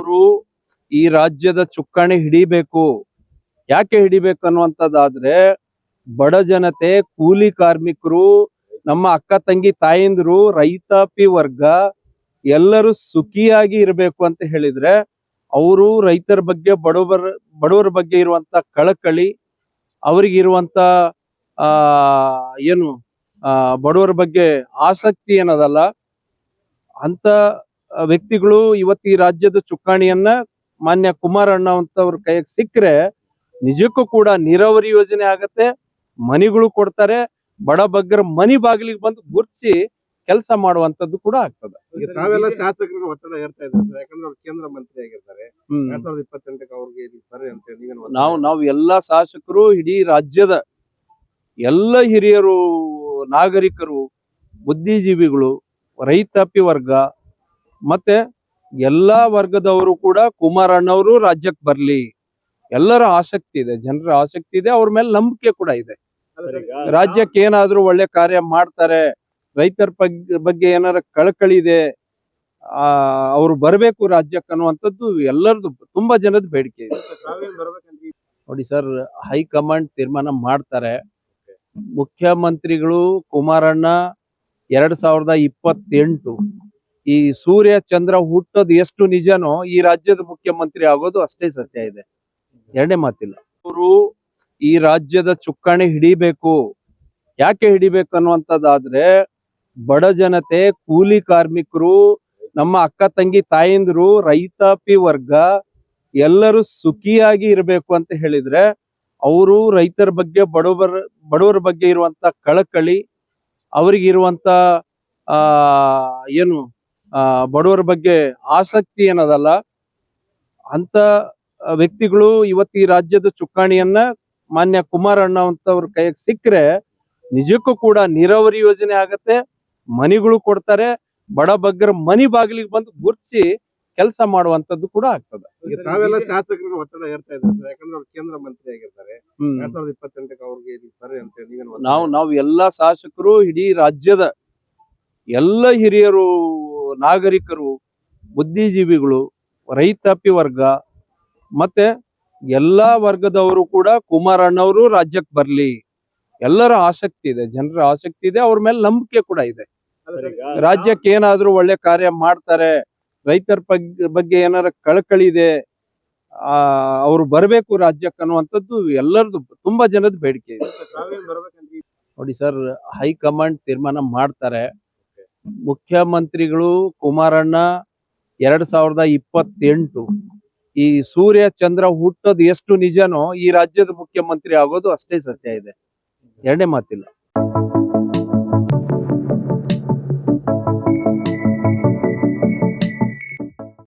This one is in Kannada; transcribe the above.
ಅವರು ಈ ರಾಜ್ಯದ ಚುಕ್ಕಾಣಿ ಹಿಡಿಬೇಕು. ಯಾಕೆ ಹಿಡಿಬೇಕು ಅನ್ನುವಂಥದ್ದಾದ್ರೆ ಬಡ ಜನತೆ, ಕೂಲಿ ಕಾರ್ಮಿಕರು, ನಮ್ಮ ಅಕ್ಕ ತಂಗಿ ತಾಯಂದಿರು, ರೈತಾಪಿ ವರ್ಗ ಎಲ್ಲರೂ ಸುಖಿಯಾಗಿ ಇರಬೇಕು ಅಂತ ಹೇಳಿದ್ರೆ ಅವರು ರೈತರ ಬಗ್ಗೆ, ಬಡವರ ಬಗ್ಗೆ ಇರುವಂತ ಕಳಕಳಿ, ಅವರಿಗಿರುವಂತ ಆ ಏನು ಬಡವರ ಬಗ್ಗೆ ಆಸಕ್ತಿ ಏನದಲ್ಲ ಅಂತ ವ್ಯಕ್ತಿಗಳು ಇವತ್ತು ಈ ರಾಜ್ಯದ ಚುಕ್ಕಾಣಿಯನ್ನ ಮಾನ್ಯ ಕುಮಾರಣ್ಣ ಅಂತವ್ರ ಕೈಗೆ ಸಿಕ್ಕರೆ ನಿಜಕ್ಕೂ ಕೂಡ ನೀರಾವರಿ ಯೋಜನೆ ಆಗತ್ತೆ, ಮನಿಗಳು ಕೊಡ್ತಾರೆ, ಬಡ ಬಗ್ಗರ ಮನಿ ಬಾಗಿಲಿಗೆ ಬಂದು ಗುರ್ತಿಸಿ ಕೆಲಸ ಮಾಡುವಂತದ್ದು ಕೂಡ ಆಗ್ತದೆ. ತಾವೆಲ್ಲ ಶಾಸಕರಿಗೆ ಒತ್ತಡ ಏರ್ತಾ ಇದ್ದಾರೆ ಸರ್, ಯಾಕಂದ್ರೆ ಅವ್ರು ಕೇಂದ್ರ ಮಂತ್ರಿ ಆಗಿರ್ತಾರೆ. 2028 ಅವ್ರಿಗೆ ಸರಿ ಅಂತ ಹೇಳಿ ನಾವು ಎಲ್ಲಾ ಶಾಸಕರು, ಇಡೀ ರಾಜ್ಯದ ಎಲ್ಲ ಹಿರಿಯರು, ನಾಗರಿಕರು, ಬುದ್ಧಿಜೀವಿಗಳು, ರೈತಾಪಿ ವರ್ಗ ಮತ್ತೆ ಎಲ್ಲಾ ವರ್ಗದವರು ಕೂಡ ಕುಮಾರಣ್ಣವರು ರಾಜ್ಯಕ್ಕೆ ಬರ್ಲಿ, ಎಲ್ಲರ ಆಸಕ್ತಿ ಇದೆ, ಜನರ ಆಸಕ್ತಿ ಇದೆ, ಅವ್ರ ಮೇಲೆ ನಂಬಿಕೆ ಕೂಡ ಇದೆ. ರಾಜ್ಯಕ್ಕೆ ಏನಾದ್ರೂ ಒಳ್ಳೆ ಕಾರ್ಯ ಮಾಡ್ತಾರೆ, ರೈತರ ಬಗ್ಗೆ ಏನಾರ ಕಳಕಳಿ ಇದೆ, ಅವ್ರು ಬರ್ಬೇಕು ರಾಜ್ಯಕ್ಕೆ ಅನ್ನುವಂಥದ್ದು ಎಲ್ಲರದು ತುಂಬಾ ಜನದ ಬೇಡಿಕೆ ಇದೆ. ನೋಡಿ ಸರ್, ಹೈಕಮಾಂಡ್ ತೀರ್ಮಾನ ಮಾಡ್ತಾರೆ. ಮುಖ್ಯಮಂತ್ರಿಗಳು ಕುಮಾರಣ್ಣ 2028 ಈ ಸೂರ್ಯ ಚಂದ್ರ ಹುಟ್ಟೋದು ಎಷ್ಟು ನಿಜನೋ ಈ ರಾಜ್ಯದ ಮುಖ್ಯಮಂತ್ರಿ ಆಗೋದು ಅಷ್ಟೇ ಸತ್ಯ ಇದೆ, ಎರಡನೇ ಮಾತಿಲ್ಲ. ಅವರು ಈ ರಾಜ್ಯದ ಚುಕ್ಕಾಣಿ ಹಿಡಿಬೇಕು. ಯಾಕೆ ಹಿಡಿಬೇಕು ಅನ್ನುವಂಥದ್ದಾದ್ರೆ ಬಡ ಜನತೆ, ಕೂಲಿ ಕಾರ್ಮಿಕರು, ನಮ್ಮ ಅಕ್ಕ ತಂಗಿ ತಾಯಂದಿರು, ರೈತಾಪಿ ವರ್ಗ ಎಲ್ಲರೂ ಸುಖಿಯಾಗಿ ಇರಬೇಕು ಅಂತ ಹೇಳಿದ್ರೆ ಅವರು ರೈತರ ಬಗ್ಗೆ, ಬಡವರ ಬಗ್ಗೆ ಇರುವಂತ ಕಳಕಳಿ, ಅವರಿಗಿರುವಂತ ಏನು ಬಡವರ ಬಗ್ಗೆ ಆಸಕ್ತಿ ಏನದಲ್ಲ ಅಂತ ವ್ಯಕ್ತಿಗಳು ಇವತ್ತು ಈ ರಾಜ್ಯದ ಚುಕ್ಕಾಣಿಯನ್ನ ಮಾನ್ಯ ಕುಮಾರಣ್ಣ ಅಂತವ್ರ ಕೈಗೆ ಸಿಕ್ಕರೆ ನಿಜಕ್ಕೂ ಕೂಡ ನೀರಾವರಿ ಯೋಜನೆ ಆಗತ್ತೆ, ಮನಿಗಳು ಕೊಡ್ತಾರೆ, ಬಡ ಬಗ್ಗರ ಮನಿ ಬಾಗಿಲಿಗೆ ಬಂದು ಗುರ್ತಿಸಿ ಕೆಲಸ ಮಾಡುವಂತದ್ದು ಕೂಡ ಆಗ್ತದೆ. ತಾವೆಲ್ಲ ಶಾಸಕರಿಗೆ ಒತ್ತಡ ಏರ್ತಾ ಇದ್ದಾರೆ ಸರ್, ಯಾಕಂದ್ರೆ ಅವ್ರು ಕೇಂದ್ರ ಮಂತ್ರಿ ಆಗಿರ್ತಾರೆ. 2028 ಅವ್ರಿಗೆ ಸರಿ ಅಂತ ಹೇಳಿ ನಾವು ಎಲ್ಲಾ ಶಾಸಕರು, ಇಡೀ ರಾಜ್ಯದ ಎಲ್ಲ ಹಿರಿಯರು, ನಾಗರಿಕರು, ಬುದ್ಧಿಜೀವಿಗಳು, ರೈತಾಪಿ ವರ್ಗ ಮತ್ತೆ ಎಲ್ಲಾ ವರ್ಗದವರು ಕೂಡ ಕುಮಾರಣ್ಣವರು ರಾಜ್ಯಕ್ಕೆ ಬರ್ಲಿ, ಎಲ್ಲರ ಆಸಕ್ತಿ ಇದೆ, ಜನರ ಆಸಕ್ತಿ ಇದೆ, ಅವ್ರ ಮೇಲೆ ನಂಬಿಕೆ ಕೂಡ ಇದೆ. ರಾಜ್ಯಕ್ಕೆ ಏನಾದ್ರೂ ಒಳ್ಳೆ ಕಾರ್ಯ ಮಾಡ್ತಾರೆ, ರೈತರ ಬಗ್ಗೆ ಏನಾರ ಕಳಕಳಿ ಇದೆ, ಅವ್ರು ಬರ್ಬೇಕು ರಾಜ್ಯಕ್ಕೆ ಅನ್ನುವಂಥದ್ದು ಎಲ್ಲರದು ತುಂಬಾ ಜನದ ಬೇಡಿಕೆ ಇದೆ. ನೋಡಿ ಸರ್, ಹೈಕಮಾಂಡ್ ತೀರ್ಮಾನ ಮಾಡ್ತಾರೆ. ಮುಖ್ಯಮಂತ್ರಿಗಳು ಕುಮಾರಣ್ಣ 2028 ಈ ಸೂರ್ಯ ಚಂದ್ರ ಹುಟ್ಟೋದು ಎಷ್ಟು ನಿಜನೋ ಈ ರಾಜ್ಯದ ಮುಖ್ಯಮಂತ್ರಿ ಆಗೋದು ಅಷ್ಟೇ ಸತ್ಯ ಇದೆ, ಎರಡನೇ ಮಾತಿಲ್ಲ.